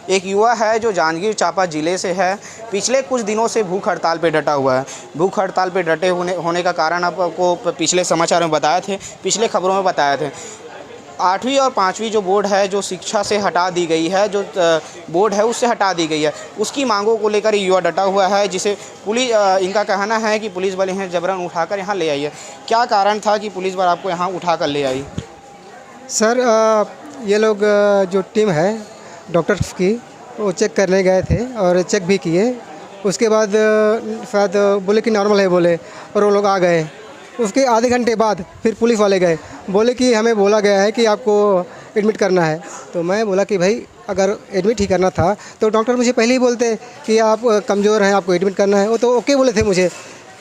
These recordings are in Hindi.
एक युवा है जो जांजगीर चांपा ज़िले से है, पिछले कुछ दिनों से भूख हड़ताल पे डटा हुआ है। भूख हड़ताल पे डटे होने का कारण आपको पिछले समाचार में बताए थे, पिछले खबरों में बताए थे। 8वीं और 5वीं जो बोर्ड है, जो शिक्षा से हटा दी गई है, जो बोर्ड है उससे हटा दी गई है, उसकी मांगों को लेकर युवा डटा हुआ है, जिसे पुलिस इनका कहना है कि पुलिस वाले हैं जबरन उठाकर यहाँ ले आई है। क्या कारण था कि पुलिस वाले आपको यहाँ उठाकर ले आई? सर ये लोग जो टीम है डॉक्टर्स की, वो चेक करने गए थे और चेक भी किए। उसके बाद शायद बोले कि नॉर्मल है बोले, और वो लोग आ गए। उसके आधे घंटे बाद फिर पुलिस वाले गए, बोले कि हमें बोला गया है कि आपको एडमिट करना है। तो मैं बोला कि भाई अगर एडमिट ही करना था तो डॉक्टर मुझे पहले ही बोलते कि आप कमज़ोर हैं, आपको एडमिट करना है। वो तो ओके बोले थे मुझे।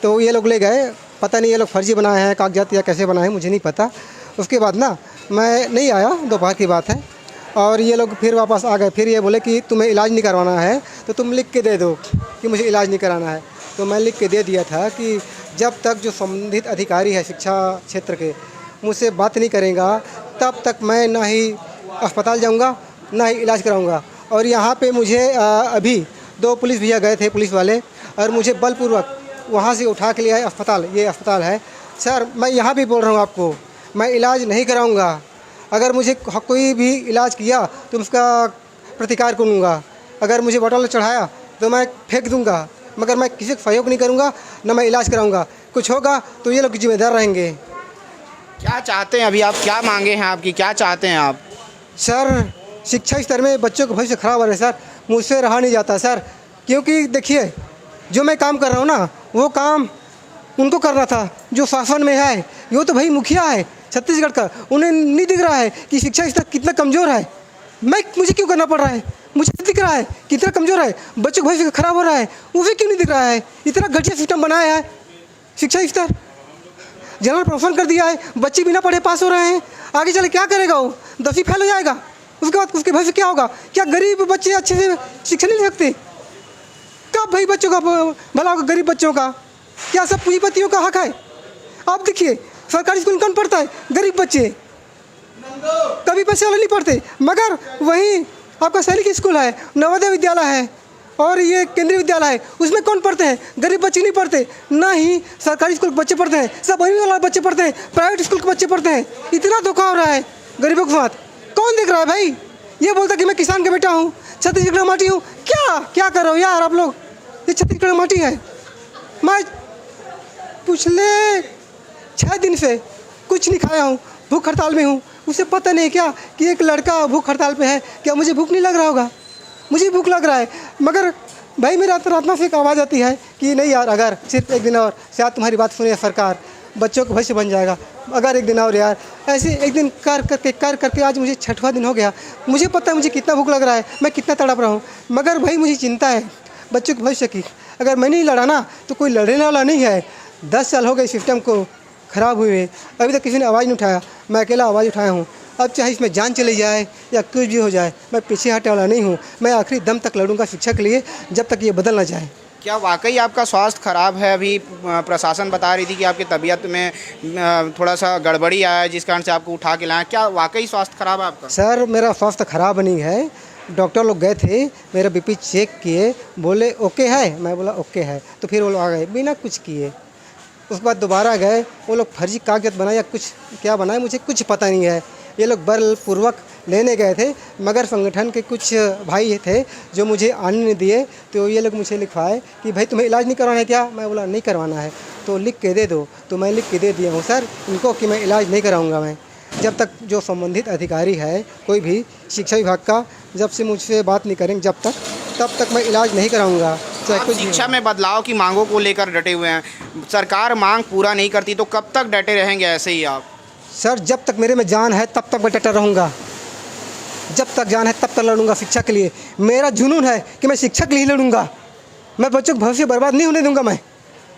तो ये लोग ले गए, पता नहीं ये लोग फर्जी बनाए हैं कागजात या कैसे बनाए हैं, मुझे नहीं पता। उसके बाद ना मैं नहीं आया, दोपहर की बात है, और ये लोग फिर वापस आ गए। फिर ये बोले कि तुम्हें इलाज नहीं करवाना है तो तुम लिख के दे दो कि मुझे इलाज नहीं कराना है। तो मैं लिख के दे दिया था कि जब तक जो संबंधित अधिकारी है शिक्षा क्षेत्र के मुझसे बात नहीं करेगा तब तक मैं ना ही अस्पताल जाऊंगा ना ही इलाज कराऊंगा। और यहाँ पे मुझे अभी 2 पुलिस भैया गए थे, पुलिस वाले, और मुझे बलपूर्वक वहाँ से उठा के ले आए अस्पताल। ये अस्पताल है सर। मैं यहाँ भी बोल रहा हूँ आपको, मैं इलाज नहीं कराऊंगा। अगर मुझे कोई भी इलाज किया तो उसका प्रतिकार करूँगा। अगर मुझे बोतल चढ़ाया तो मैं फेंक दूंगा, मगर मैं किसी को सहयोग नहीं करूँगा, न मैं इलाज कराऊंगा। कुछ होगा तो ये लोग जिम्मेदार रहेंगे। क्या चाहते हैं अभी आप? क्या मांगे हैं आपकी? क्या चाहते हैं आप? सर शिक्षा स्तर में बच्चों का भविष्य खराब हो रहा है सर, मुझसे रहा नहीं जाता सर। क्योंकि देखिए जो मैं काम कर रहा हूँ ना, वो काम उनको करना था जो शासन में है। वो तो भाई मुखिया है छत्तीसगढ़ का, उन्हें नहीं दिख रहा है कि शिक्षा स्तर कितना कमज़ोर है। मुझे क्यों करना पड़ रहा है? मुझे दिख रहा है कितना कमज़ोर है, बच्चों का भविष्य खराब हो रहा है, उसे क्यों नहीं दिख रहा है? इतना घटिया सिस्टम बनाया है शिक्षा स्तर, जनरल प्रमोशन कर दिया है, बच्चे बिना पढ़े पास हो रहे हैं। आगे चले क्या करेगा वो? 10वीं फेल हो जाएगा, उसके बाद उसके भविष्य क्या होगा? क्या गरीब बच्चे अच्छे से शिक्षा नहीं ले सकते? कब भाई बच्चों का भला होगा? गरीब बच्चों का क्या सब पूंजीपतियों का हक है? आप देखिए सरकारी स्कूल कौन पढ़ता है? गरीब बच्चे, कभी पैसे वाले नहीं पढ़ते। मगर वहीं आपका सैनिक स्कूल है, नवोदय विद्यालय है और ये केंद्रीय विद्यालय है, उसमें कौन पढ़ते हैं? गरीब बच्चे नहीं पढ़ते। ना ही सरकारी स्कूल के बच्चे पढ़ते हैं, सब गरीब वाला बच्चे पढ़ते हैं, प्राइवेट स्कूल के बच्चे पढ़ते हैं। इतना धोखा हो रहा है गरीबों के साथ। कौन देख रहा है भाई? ये बोलता कि मैं किसान का बेटा हूँ, छत्तीसगढ़ का माटी हूँ। क्या क्या कर रहे हो यार आप लोग? ये छत्तीसगढ़ का माटी है। मैं पिछले 6 दिन से कुछ नहीं खाया हूँ, भूख हड़ताल में हूँ। उसे पता नहीं क्या कि एक लड़का भूख हड़ताल पे है, क्या मुझे भूख नहीं लग रहा होगा? मुझे भूख लग रहा है। मगर भाई मेरे अंतरात्मा से एक आवाज़ आती है कि नहीं यार, अगर सिर्फ एक दिन और शायद तुम्हारी बात सुने सरकार, बच्चों का भविष्य बन जाएगा। अगर एक दिन और यार, ऐसे एक दिन कर करके आज मुझे 6वां दिन हो गया। मुझे पता है मुझे कितना भूख लग रहा है, मैं कितना तड़प रहा हूँ, मगर भाई मुझे चिंता है बच्चों के भविष्य की। अगर मैं नहीं लड़ा ना तो कोई लड़ने वाला नहीं है। 10 साल हो गए सिस्टम को ख़राब हुए, अभी तक किसी ने आवाज़ नहीं उठाया। मैं अकेला आवाज़ उठाया हूँ। अब चाहे इसमें जान चली जाए या कुछ भी हो जाए, मैं पीछे हटने वाला नहीं हूँ। मैं आखिरी दम तक लड़ूंगा शिक्षा के लिए, जब तक ये बदल ना जाए। क्या वाकई आपका स्वास्थ्य खराब है? अभी प्रशासन बता रही थी कि आपकी तबीयत में थोड़ा सा गड़बड़ी आया है, जिस कारण से आपको उठा के लाया। क्या वाकई स्वास्थ्य खराब है आपका? सर मेरा स्वास्थ्य खराब नहीं है। डॉक्टर लोग गए थे, मेरा बीपी चेक किए, बोले ओके है। मैं बोला ओके है, तो फिर वो लोग आ गए बिना कुछ किए। उसके बाद दोबारा गए, वो लोग फर्जी कागजात बनाए या कुछ क्या बनाए मुझे कुछ पता नहीं है। ये लोग बलपूर्वक लेने गए थे, मगर संगठन के कुछ भाई थे जो मुझे आने नहीं दिए। तो ये लोग मुझे लिखवाए कि भाई तुम्हें इलाज नहीं करवाना है क्या? मैं बोला नहीं करवाना है, तो लिख के दे दो। तो मैं लिख के दे दिया हूँ सर इनको कि मैं इलाज नहीं कराऊँगा। मैं जब तक जो संबंधित अधिकारी है कोई भी शिक्षा विभाग का, जब से मुझसे बात नहीं करेंगे तब तक मैं इलाज नहीं कराऊँगा। आप शिक्षा में बदलाव की मांगों को लेकर डटे हुए हैं, सरकार मांग पूरा नहीं करती तो कब तक डटे रहेंगे ऐसे ही आप? सर जब तक मेरे में जान है तब तक मैं डटा रहूँगा। जब तक जान है तब तक लड़ूंगा शिक्षा के लिए। मेरा जुनून है कि मैं शिक्षा के लिए लड़ूंगा। मैं बच्चों का भविष्य बर्बाद नहीं होने दूंगा। मैं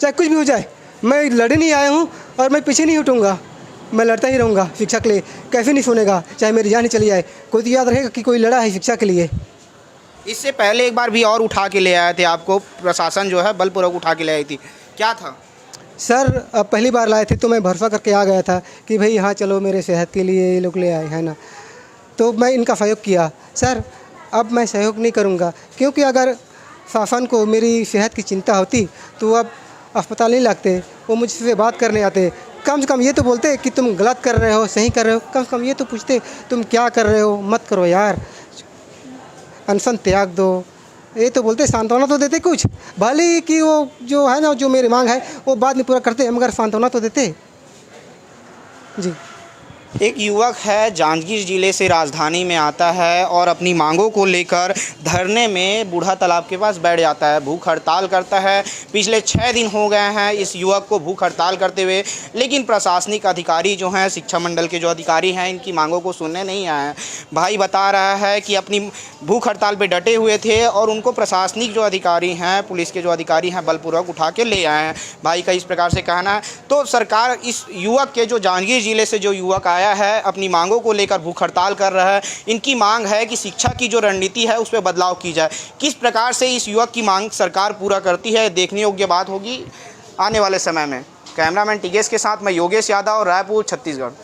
चाहे कुछ भी हो जाए, मैं लड़ने नहीं आया हूँ और मैं पीछे नहीं हटूँगा। मैं लड़ता ही रहूँगा शिक्षा के लिए। कैसे नहीं सुनेगा, चाहे मेरी जान ही चली जाए। कोई तो याद रहेगा कि कोई लड़ा है शिक्षा के लिए। इससे पहले एक बार भी और उठा के ले आए थे आपको, प्रशासन जो है बलपूर्वक उठा के ले आई थी, क्या था? सर पहली बार लाए थे तो मैं भरोसा करके आ गया था कि भाई हाँ चलो मेरे सेहत के लिए ये लोग ले आए हैं ना, तो मैं इनका सहयोग किया। सर अब मैं सहयोग नहीं करूँगा, क्योंकि अगर शासन को मेरी सेहत की चिंता होती तो अब अस्पताल नहीं लगते, वो मुझसे बात करने आते। कम से कम ये तो बोलते कि तुम गलत कर रहे हो, सही कर रहे हो, कम से कम ये तो पूछते तुम क्या कर रहे हो, मत करो यार, अनशन त्याग दो। ये तो बोलते, सांत्वना तो देते कुछ, भले ही कि वो जो है ना, जो मेरी मांग है वो बाद में पूरा करते, मगर सांत्वना तो देते जी। एक युवक है, जांजगीर जिले से राजधानी में आता है और अपनी मांगों को लेकर धरने में बूढ़ा तालाब के पास बैठ जाता है, भूख हड़ताल करता है। पिछले 6 दिन हो गए हैं इस युवक को भूख हड़ताल करते हुए, लेकिन प्रशासनिक अधिकारी जो हैं, शिक्षा मंडल के जो अधिकारी हैं, इनकी मांगों को सुनने नहीं आए हैं। भाई बता रहा है कि अपनी भूख हड़ताल पे डटे हुए थे और उनको प्रशासनिक जो अधिकारी हैं, पुलिस के जो अधिकारी हैं, बलपूर्वक उठा के ले आए हैं। भाई का इस प्रकार से कहना है। तो सरकार इस युवक के, जो जांजगीर जिले से जो युवक आया है, अपनी मांगों को लेकर भूख हड़ताल कर रहा है। इनकी मांग है कि शिक्षा की जो रणनीति है उस पर बदलाव की जाए। किस प्रकार से इस युवक की मांग सरकार पूरा करती है, देखने योग्य बात होगी आने वाले समय में। कैमरामैन टिकेश के साथ मैं योगेश यादव, रायपुर, छत्तीसगढ़।